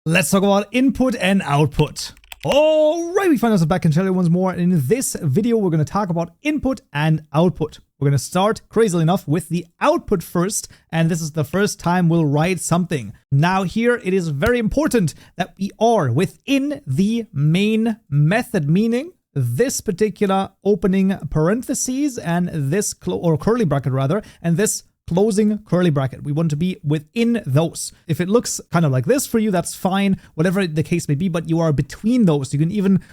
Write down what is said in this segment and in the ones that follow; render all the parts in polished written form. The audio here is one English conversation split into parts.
Let's talk about input and output. Alright, we find ourselves back in Hytale once more, and in this video we're going to talk about input and output. We're going to start, crazily enough, with the output first, and this is the first time we'll write something. Now here it is very important that we are within the main method, meaning this particular opening parentheses and this curly bracket rather, and this closing curly bracket. We want to be within those. If it looks kind of like this for you, that's fine, whatever the case may be, but you are between those. You can even,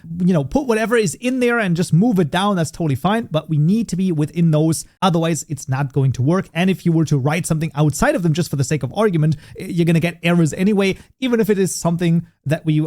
put whatever is in there and just move it down. That's totally fine, but we need to be within those. Otherwise, it's not going to work. And if you were to write something outside of them just for the sake of argument, you're going to get errors anyway, even if it is something that we,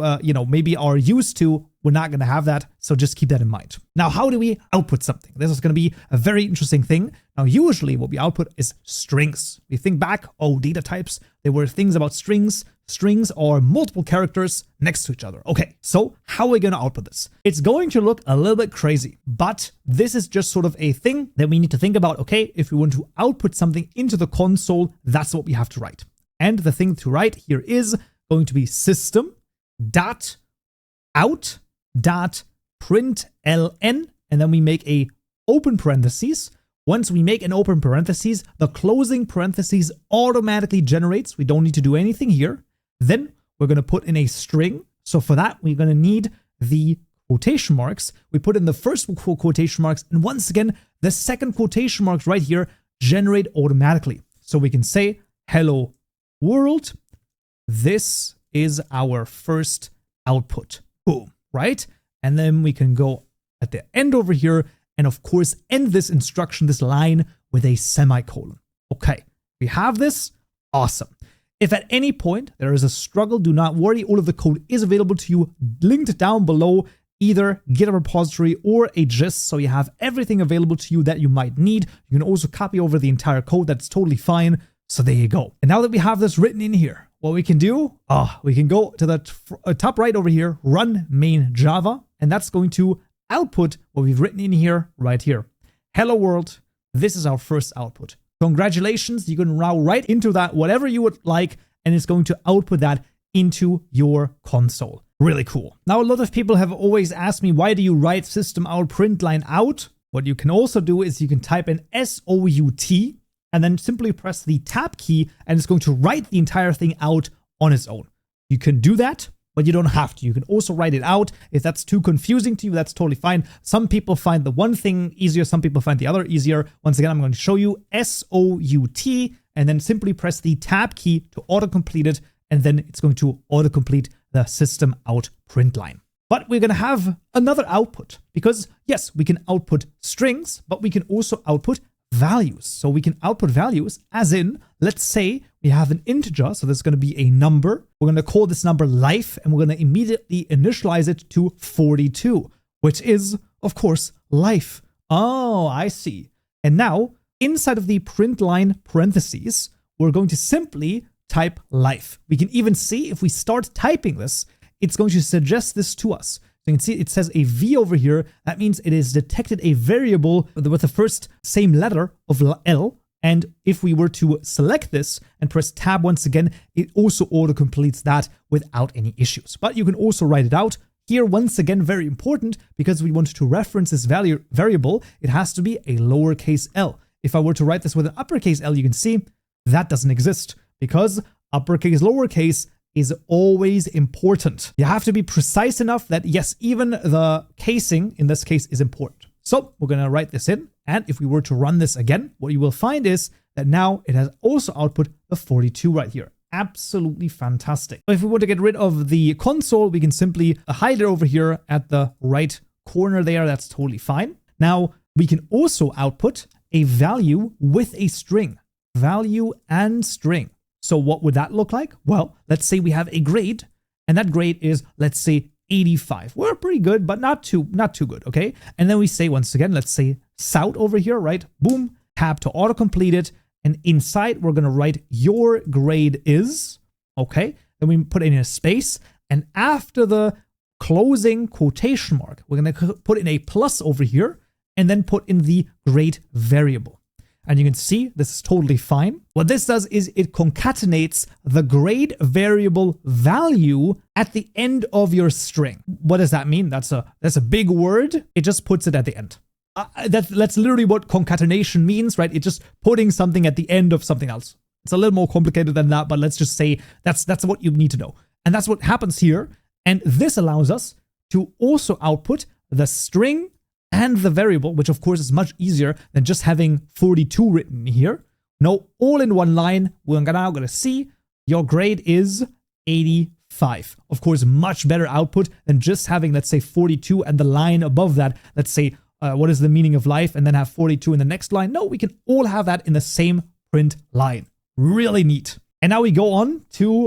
maybe are used to. We're not going to have that, so just keep that in mind. Now, how do we output something? This is going to be a very interesting thing. Now, usually what we output is strings. We think back, data types, there were things about strings. Strings are multiple characters next to each other. Okay, so how are we going to output this? It's going to look a little bit crazy, but this is just sort of a thing that we need to think about. Okay, if we want to output something into the console, that's what we have to write. And the thing to write here is going to be System.out.println, and then we make a open parentheses. Once we make an open parentheses, the closing parentheses automatically generates. We don't need to do anything here. Then we're going to put in a string. So for that, we're going to need the quotation marks. We put in the first quotation marks, and once again, the second quotation marks right here generate automatically. So we can say, hello world, this is our first output. Boom. Right? And then we can go at the end over here and of course end this instruction, this line, with a semicolon. Okay, we have this. Awesome. If at any point there is a struggle, do not worry. All of the code is available to you, linked down below, either GitHub repository or a gist, so you have everything available to you that you might need. You can also copy over the entire code. That's totally fine. So there you go. And now that we have this written in here, what we can do, we can go to the top right over here, run main Java, and that's going to output what we've written in here, right here. Hello world, this is our first output. Congratulations, you can now write into that whatever you would like, and it's going to output that into your console. Really cool. Now, a lot of people have always asked me, why do you write System.out.println out? What you can also do is you can type in SOUT, and then simply press the tab key, and it's going to write the entire thing out on its own. You can do that, but you don't have to. You can also write it out. If that's too confusing to you, that's totally fine. Some people find the one thing easier, some people find the other easier. Once again, I'm going to show you SOUT, and then simply press the tab key to autocomplete it, and then it's going to autocomplete the System.out.println. But we're going to have another output, because yes, we can output strings, but we can also output values. So we can output values as in, let's say we have an integer, so there's going to be a number. We're going to call this number life, and we're going to immediately initialize it to 42, which is, of course, life. Oh, I see. And now, inside of the print line parentheses, we're going to simply type life. We can even see if we start typing this, it's going to suggest this to us. So you can see it says a V over here. That means it has detected a variable with the first same letter of L. And if we were to select this and press tab once again, it also autocompletes that without any issues. But you can also write it out. Here, once again, very important, because we want to reference this variable, it has to be a lowercase l. If I were to write this with an uppercase L, you can see that doesn't exist, because uppercase, lowercase is always important. You have to be precise enough that, yes, even the casing in this case is important. So we're going to write this in. And if we were to run this again, what you will find is that now it has also output the 42 right here. Absolutely fantastic. If we want to get rid of the console, we can simply hide it over here at the right corner there. That's totally fine. Now we can also output a value with a string. Value and string. So what would that look like? Well, let's say we have a grade, and that grade is, let's say, 85. We're pretty good, but not too good, okay? And then we say, once again, let's say SOUT over here, right? Boom, tab to autocomplete it, and inside we're gonna write your grade is, okay? Then we put in a space, and after the closing quotation mark, we're gonna put in a plus over here, and then put in the grade variable. And you can see this is totally fine. What this does is it concatenates the grade variable value at the end of your string. What does that mean? That's a big word. It just puts it at the end. That's literally what concatenation means, right? It's just putting something at the end of something else. It's a little more complicated than that, but let's just say that's what you need to know. And that's what happens here. And this allows us to also output the string and the variable, which of course is much easier than just having 42 written here. No, all in one line, we're now going to see your grade is 85. Of course, much better output than just having, let's say, 42 and the line above that, let's say, what is the meaning of life, and then have 42 in the next line. No, we can all have that in the same print line. Really neat. And now we go on to,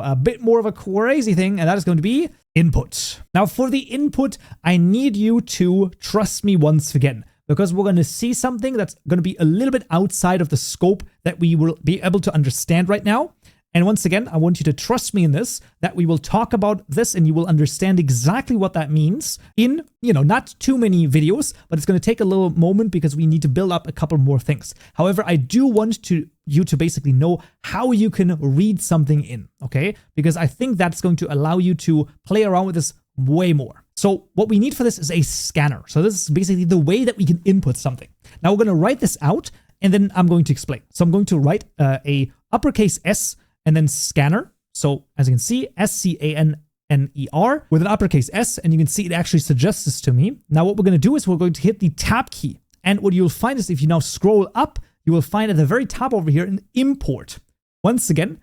a bit more of a crazy thing, and that is going to be input. Now for the input, I need you to trust me once again, because we're going to see something that's going to be a little bit outside of the scope that we will be able to understand right now. And once again, I want you to trust me in this, that we will talk about this and you will understand exactly what that means in, not too many videos, but it's going to take a little moment because we need to build up a couple more things. However, I do want you to basically know how you can read something in, okay? Because I think that's going to allow you to play around with this way more. So what we need for this is a scanner. So this is basically the way that we can input something. Now we're going to write this out and then I'm going to explain. So I'm going to write a uppercase S and then scanner. So as you can see, SCANNER with an uppercase S, and you can see it actually suggests this to me. Now what we're going to do is we're going to hit the tab key. And what you'll find is if you now scroll up, you will find at the very top over here an import. Once again,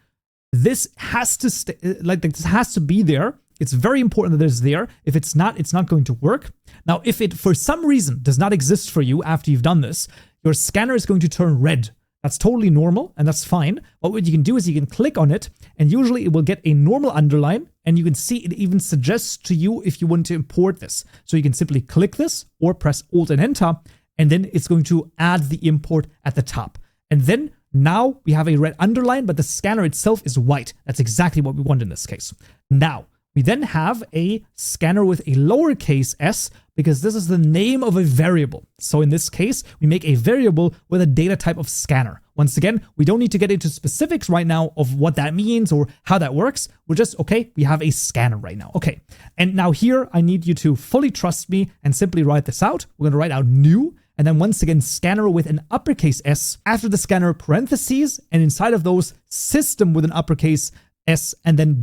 this has to this has to be there. It's very important that it's there. If it's not going to work. Now, if it for some reason does not exist for you after you've done this, your scanner is going to turn red. That's totally normal, and that's fine. But what you can do is you can click on it, and usually it will get a normal underline, and you can see it even suggests to you if you want to import this. So you can simply click this, or press Alt and Enter, and then it's going to add the import at the top. And then now we have a red underline, but the scanner itself is white. That's exactly what we want in this case. Now, we then have a scanner with a lowercase s because this is the name of a variable. So in this case, we make a variable with a data type of scanner. Once again, we don't need to get into specifics right now of what that means or how that works. We're just, okay, we have a scanner right now. Okay, and now here, I need you to fully trust me and simply write this out. We're gonna write out new, and then once again, scanner with an uppercase S, after the scanner parentheses, and inside of those, system with an uppercase S, and then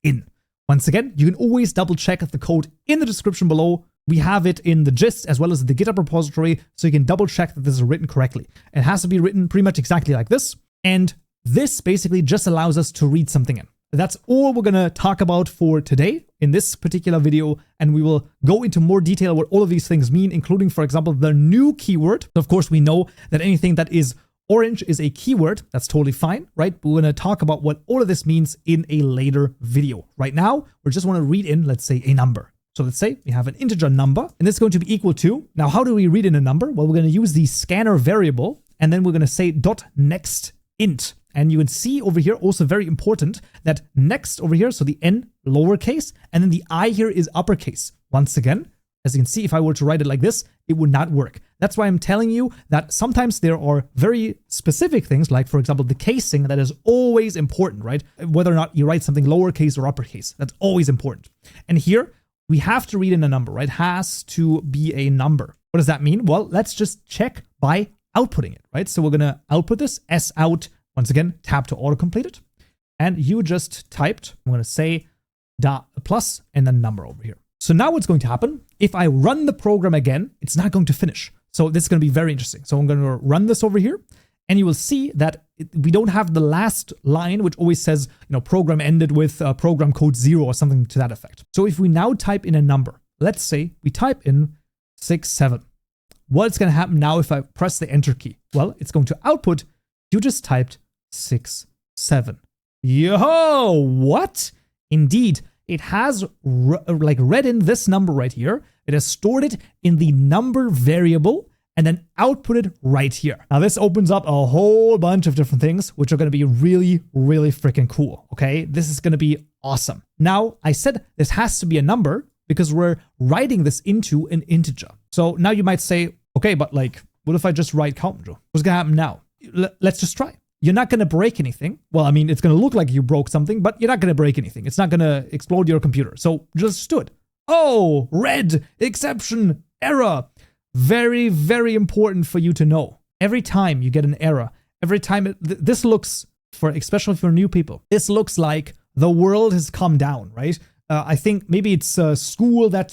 .in. Once again, you can always double check the code in the description below. We have it in the gist as well as the GitHub repository, so you can double check that this is written correctly. It has to be written pretty much exactly like this. And this basically just allows us to read something in. That's all we're gonna talk about for today in this particular video, and we will go into more detail what all of these things mean, including, for example, the new keyword. Of course, we know that anything that is orange is a keyword. That's totally fine, right? But we're going to talk about what all of this means in a later video. Right now, we just want to read in, let's say, a number. So let's say we have an integer number, and this is going to be equal to, now how do we read in a number? Well, we're going to use the scanner variable, and then we're going to say .next int. And you can see over here, also very important, that next over here, so the n lowercase, and then the I here is uppercase. Once again, as you can see, if I were to write it like this, it would not work. That's why I'm telling you that sometimes there are very specific things, like, for example, the casing that is always important, right? Whether or not you write something lowercase or uppercase, that's always important. And here, we have to read in a number, right? Has to be a number. What does that mean? Well, let's just check by outputting it, right? So we're going to output this S out. Once again, tab to autocomplete it. And you just typed, I'm going to say plus and then number over here. So now what's going to happen, if I run the program again, it's not going to finish. So this is going to be very interesting. So I'm going to run this over here, and you will see that we don't have the last line, which always says, program ended with program code 0 or something to that effect. So if we now type in a number, let's say we type in 67. What's going to happen now if I press the enter key? Well, it's going to output, you just typed 67. Yo, what? Indeed. It has read in this number right here. It has stored it in the number variable and then outputted right here. Now this opens up a whole bunch of different things, which are going to be really, really freaking cool. Okay, this is going to be awesome. Now I said this has to be a number because we're writing this into an integer. So now you might say, okay, but What if I just write Kaupenjoe? What's gonna happen now? Let's just try. You're not gonna break anything. Well, I mean, it's gonna look like you broke something, but you're not gonna break anything. It's not gonna explode your computer. So just do it. Oh, red, exception, error. Very, very important for you to know. Every time you get an error, every time this looks, especially for new people, this looks like the world has come down, right? I think maybe it's school that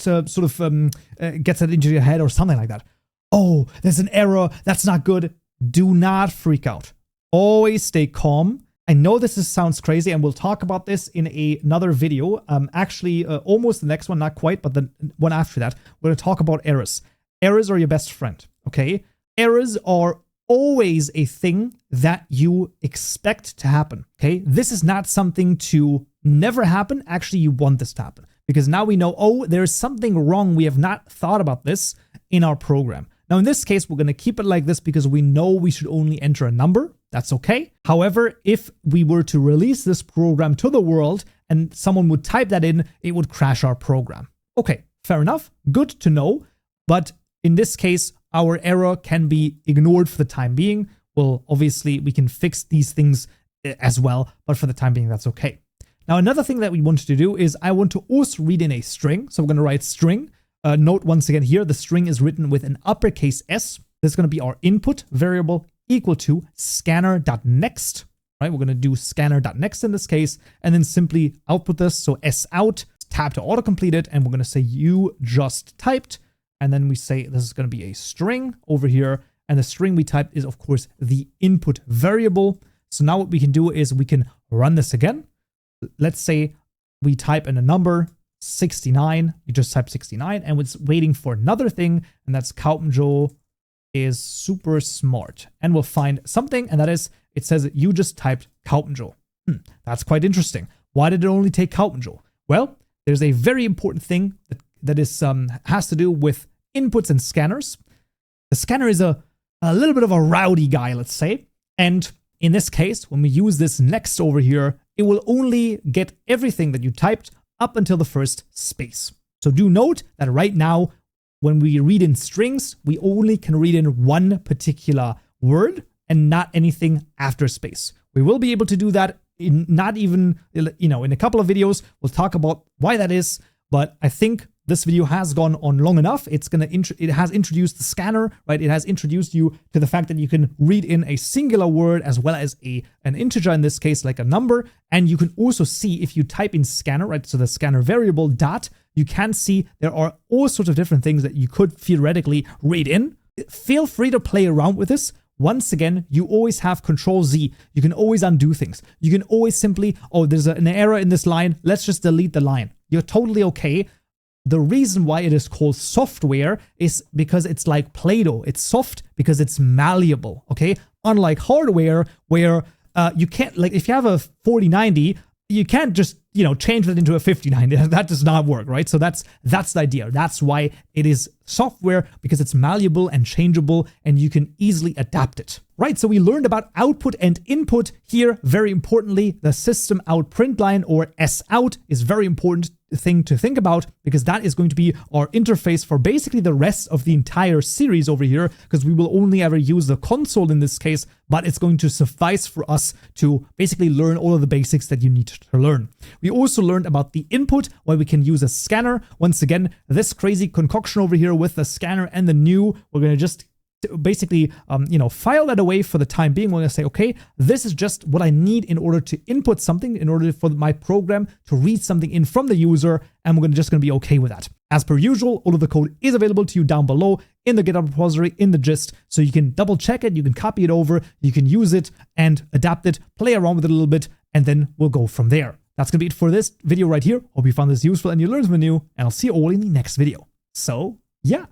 gets it into your head or something like that. Oh, there's an error. That's not good. Do not freak out. Always stay calm. I know this sounds crazy, and we'll talk about this in another video. Actually, almost the next one, not quite, but the one after that. We're going to talk about errors. Errors are your best friend, okay? Errors are always a thing that you expect to happen, okay? This is not something to never happen. Actually, you want this to happen because now we know, oh, there's something wrong. We have not thought about this in our program. Now, in this case, we're going to keep it like this because we know we should only enter a number. That's okay. However, if we were to release this program to the world and someone would type that in, it would crash our program. Okay, fair enough. Good to know. But in this case, our error can be ignored for the time being. Well, obviously, we can fix these things as well, but for the time being, that's okay. Now, another thing that we want to do is I want to also read in a string. So we're going to write string. Note once again here, the string is written with an uppercase S. This is going to be our input variable equal to scanner.next, right? We're going to do scanner.next in this case, and then simply output this. So S out, tab to autocomplete it, and we're going to say you just typed, and then we say this is going to be a string over here, and the string we typed is, of course, the input variable. So now what we can do is we can run this again. Let's say we type in a number, 69, you just type 69, and it's waiting for another thing, and that's Kaupenjoe is super smart. And we'll find something, and that is, it says that you just typed Kaupenjoe. That's quite interesting. Why did it only take Kaupenjoe? Well, there's a very important thing that is has to do with inputs and scanners. The scanner is a little bit of a rowdy guy, let's say, and in this case, when we use this next over here, it will only get everything that you typed up until the first space. So do note that right now, when we read in strings, we only can read in one particular word and not anything after space. We will be able to do that in not even, in a couple of videos. We'll talk about why that is, but I think this video has gone on long enough. It has introduced the scanner, right? It has introduced you to the fact that you can read in a singular word as well as an integer, in this case, like a number. And you can also see if you type in scanner, right? So the scanner variable dot, you can see there are all sorts of different things that you could theoretically read in. Feel free to play around with this. Once again, you always have Control Z. You can always undo things. You can always simply, oh, there's an error in this line. Let's just delete the line. You're totally okay. The reason why it is called software is because it's like Play-Doh. It's soft because it's malleable, okay? Unlike hardware, where you can't, like if you have a 4090, you can't just, change that into a 5090. That does not work, right? So that's the idea. That's why it is software, because it's malleable and changeable and you can easily adapt it, right? So we learned about output and input here. Very importantly, the System.out.println or S-out is very important thing to think about, because that is going to be our interface for basically the rest of the entire series over here, because we will only ever use the console in this case, but it's going to suffice for us to basically learn all of the basics that you need to learn. We also learned about the input, where we can use a scanner. Once again, this crazy concoction over here with the scanner and the new, we're going to just basically, file that away for the time being. We're going to say, okay, this is just what I need in order to input something, in order for my program to read something in from the user, and we're just going to be okay with that. As per usual, all of the code is available to you down below in the GitHub repository, in the gist, so you can double check it, you can copy it over, you can use it and adapt it, play around with it a little bit, and then we'll go from there. That's going to be it for this video right here. Hope you found this useful and you learned something new, and I'll see you all in the next video. So, yeah.